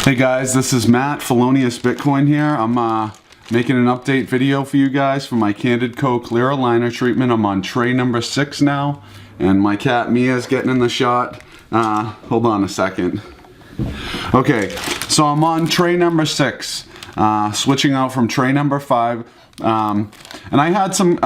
Hey guys, this is Matt, Felonious Bitcoin here. I'm making an update video for you guys for my Candid Co clear aligner treatment. I'm on tray number 6 now, and my cat Mia's getting in the shot. Hold on a second. Okay, so I'm on tray number 6, switching out from tray number 5. And I had some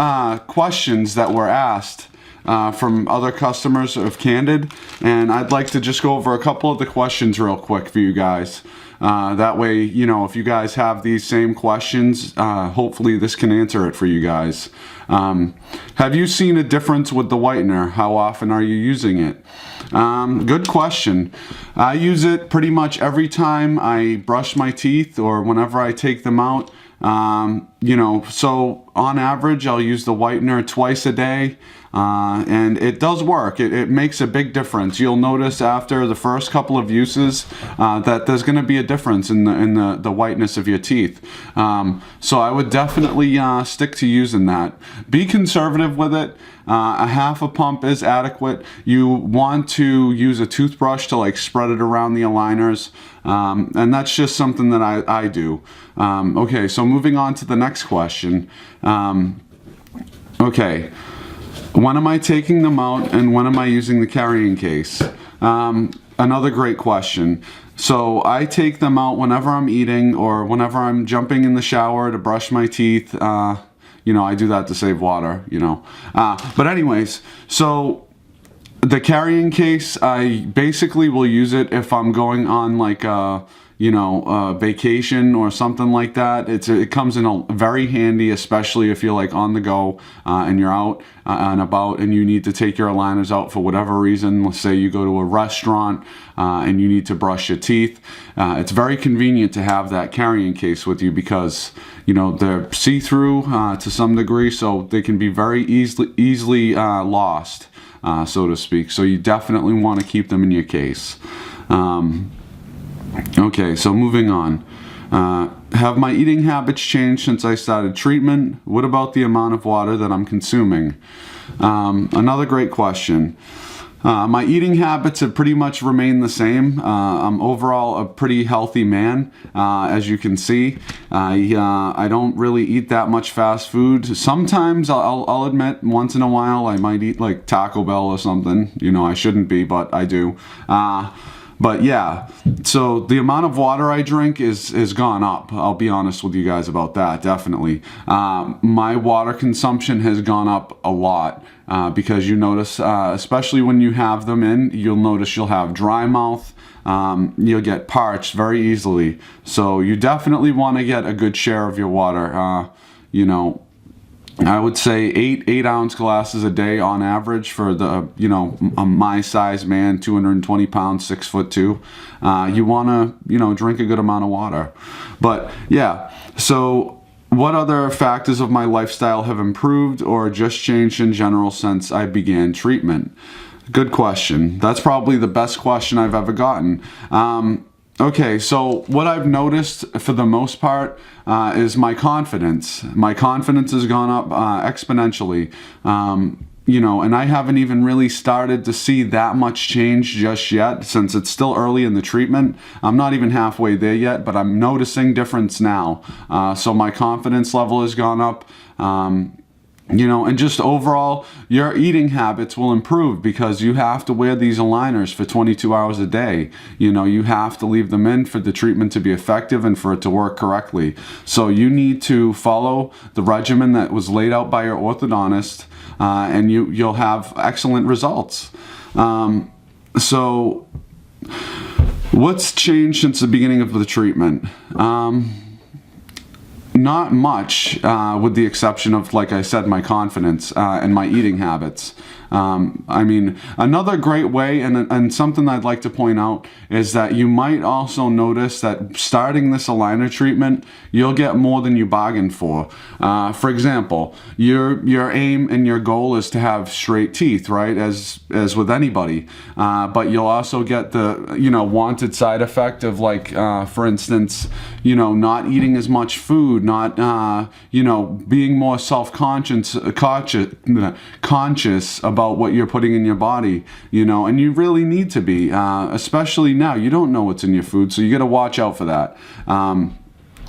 questions that were asked from other customers of Candid, and I'd like to just go over a couple of the questions real quick for you guys. That way, you know, if you guys have these same questions, hopefully this can answer it for you guys. Have you seen a difference with the whitener? How often are you using it? Good question. I use it pretty much every time I brush my teeth or whenever I take them out. You know, so on average I'll use the whitener twice a day, and it does work. It makes a big difference. You'll notice after the first couple of uses that there's going to be a difference in the whiteness of your teeth. So I would definitely stick to using that. Be conservative with it. A half a pump is adequate. You want to use a toothbrush to like spread it around the aligners, and that's just something that I do. Okay, so moving on to the next question. Okay, when am I taking them out and when am I using the carrying case? Another great question. So I take them out whenever I'm eating or whenever I'm jumping in the shower to brush my teeth. You know, I do that to save water, you know. But anyways, so the carrying case, I basically will use it if I'm going on like you know, vacation or something like that. It comes in very handy, especially if you're like on the go and you're out and about and you need to take your aligners out for whatever reason. Let's say you go to a restaurant and you need to brush your teeth. It's very convenient to have that carrying case with you because, you know, they're see-through to some degree, so they can be very easily lost, so to speak. So you definitely want to keep them in your case. Okay, so moving on. Have my eating habits changed since I started treatment? What about the amount of water that I'm consuming? Another great question. My eating habits have pretty much remained the same. I'm overall a pretty healthy man, as you can see. I don't really eat that much fast food. Sometimes, I'll admit, once in a while I might eat like Taco Bell or something. You know, I shouldn't be, but I do. But yeah, so the amount of water I drink is gone up. I'll be honest with you guys about that, definitely. My water consumption has gone up a lot because you notice, especially when you have them in, you'll notice you'll have dry mouth. You'll get parched very easily. So you definitely want to get a good share of your water. You know, I would say 8-ounce glasses a day on average for the, you know, my size man, 220 pounds, 6'2". You want to, you know, drink a good amount of water. But yeah, so what other factors of my lifestyle have improved or just changed in general since I began treatment? Good question. That's probably the best question I've ever gotten. Okay, so what I've noticed for the most part is my confidence. My confidence has gone up exponentially. You know, and I haven't even really started to see that much change just yet since it's still early in the treatment. I'm not even halfway there yet, but I'm noticing difference now. So my confidence level has gone up. You know, and just overall, your eating habits will improve because you have to wear these aligners for 22 hours a day. You know, you have to leave them in for the treatment to be effective and for it to work correctly. So you need to follow the regimen that was laid out by your orthodontist, and you'll have excellent results. So what's changed since the beginning of the treatment? Not much, with the exception of, like I said, my confidence and my eating habits. I mean, another great way and something I'd like to point out is that you might also notice that starting this aligner treatment, you'll get more than you bargained for. For example, your aim and your goal is to have straight teeth, right? As with anybody. But you'll also get the, you know, wanted side effect of like, for instance, you know, not eating as much food, not, you know, being more self-conscious, conscious about about what you're putting in your body, you know, and you really need to be, especially now. You don't know what's in your food, so you got to watch out for that.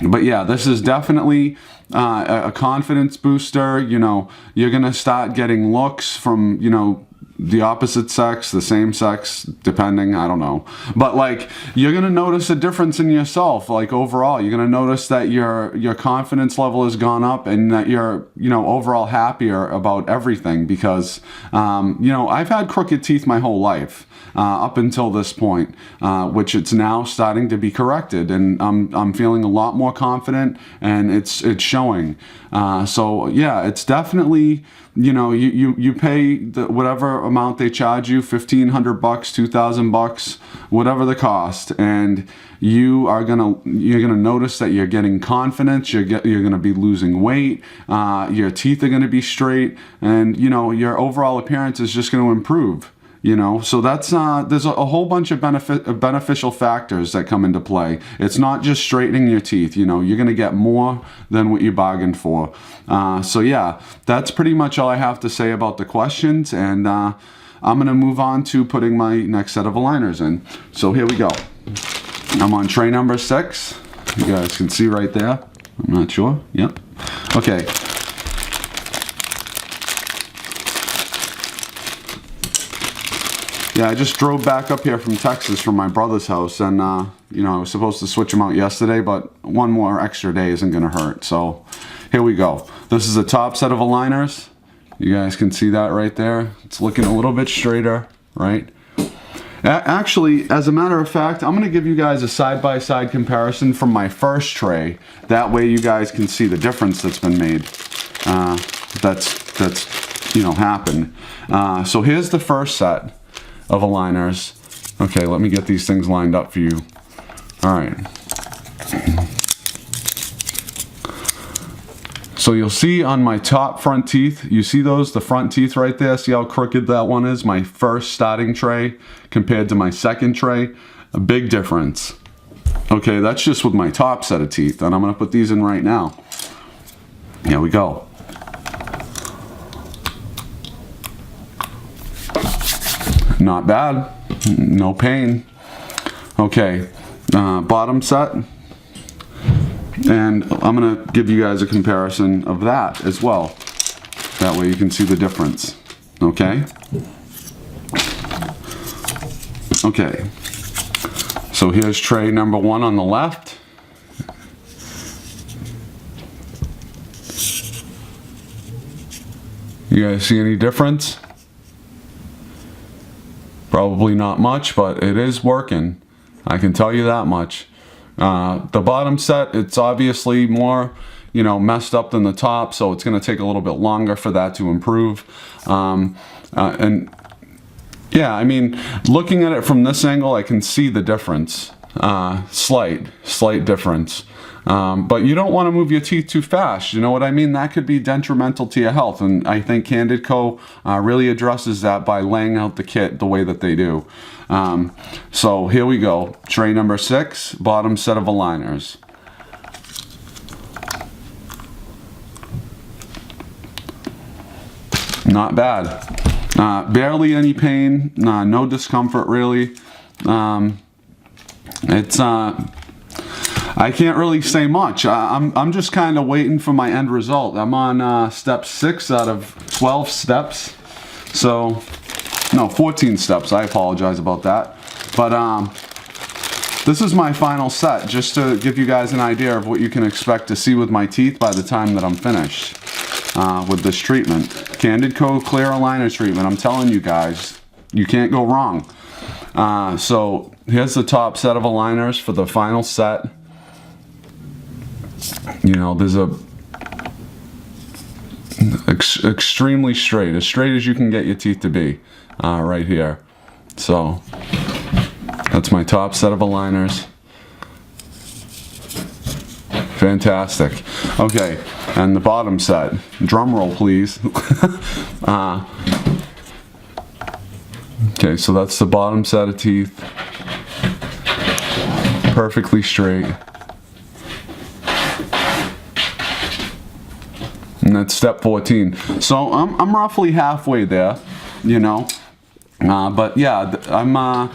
But yeah, this is definitely a confidence booster. You know, you're gonna start getting looks from, you know, the opposite sex, the same sex, depending, I don't know. But like, you're gonna notice a difference in yourself, like overall. You're gonna notice that your confidence level has gone up and that you're, you know, overall happier about everything because, you know, I've had crooked teeth my whole life. Up until this point, which it's now starting to be corrected, and I'm feeling a lot more confident, and it's showing. So yeah, it's definitely, you know, you pay whatever amount they charge you, $1,500, $2,000, whatever the cost, and you're gonna notice that you're getting confidence. You're gonna be losing weight. Your teeth are gonna be straight, and you know, your overall appearance is just gonna improve. You know, so that's there's a whole bunch of beneficial factors that come into play. It's not just straightening your teeth. You know, you're gonna get more than what you bargained for. So yeah, that's pretty much all I have to say about the questions, and I'm gonna move on to putting my next set of aligners in. So here we go. I'm on tray number 6. You guys can see right there. I'm not sure. Yep. Okay. Yeah, I just drove back up here from Texas from my brother's house, and you know, I was supposed to switch them out yesterday, but one more extra day isn't gonna hurt. So here we go. This is the top set of aligners. You guys can see that right there. It's looking a little bit straighter, right? Actually, as a matter of fact, I'm gonna give you guys a side-by-side comparison from my first tray. That way you guys can see the difference that's been made. That's you know, happened. So here's the first set of aligners. Okay, let me get these things lined up for you. All right. So you'll see on my top front teeth, you see those, the front teeth right there? See how crooked that one is? My first starting tray compared to my second tray, a big difference. Okay, that's just with my top set of teeth, and I'm gonna put these in right now. Here we go. Not bad, no pain. Okay, bottom set, and I'm gonna give you guys a comparison of that as well. That way you can see the difference, okay? Okay, so here's tray number 1 on the left. You guys see any difference? Probably not much, but it is working. I can tell you that much. The bottom set, it's obviously more, you know, messed up than the top, so it's going to take a little bit longer for that to improve. And yeah, I mean, looking at it from this angle, I can see the difference. Slight difference. But you don't want to move your teeth too fast, you know what I mean? That could be detrimental to your health, and I think Candid Co really addresses that by laying out the kit the way that they do. So here we go, tray number 6, bottom set of aligners. Not bad. Barely any pain, no discomfort really. I can't really say much. I'm just kind of waiting for my end result. I'm on step 6 out of 12 steps. So, no, 14 steps. I apologize about that. But this is my final set, just to give you guys an idea of what you can expect to see with my teeth by the time that I'm finished with this treatment. Candid Co clear aligner treatment. I'm telling you guys, you can't go wrong. So here's the top set of aligners for the final set. You know, there's a extremely straight, as straight as you can get your teeth to be, right here. So that's my top set of aligners. Fantastic. Okay, and the bottom set. Drum roll, please. Okay, so that's the bottom set of teeth. Perfectly straight. And that's step 14. So I'm roughly halfway there. you know. But yeah,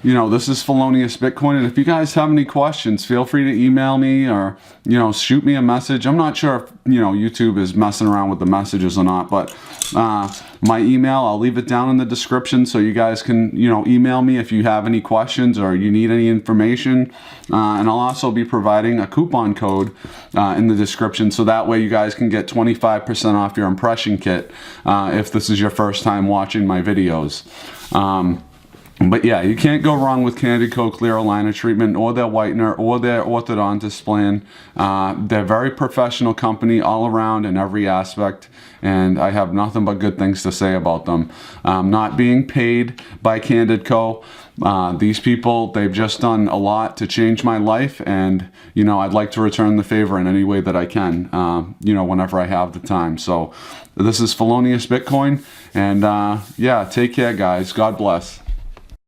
you know, this is Felonious Bitcoin, and if you guys have any questions, feel free to email me or, you know, shoot me a message. I'm not sure if, you know, YouTube is messing around with the messages or not, but my email, I'll leave it down in the description so you guys can, you know, email me if you have any questions or you need any information. And I'll also be providing a coupon code in the description, so that way you guys can get 25% off your impression kit if this is your first time watching my videos. But yeah, you can't go wrong with Candid Co clear aligner treatment or their whitener or their orthodontist plan. They're a very professional company all around in every aspect, and I have nothing but good things to say about them. Not being paid by Candid Co. These people, they've just done a lot to change my life, and you know, I'd like to return the favor in any way that I can, you know, whenever I have the time. So this is Felonious Bitcoin, and yeah, take care guys. God bless.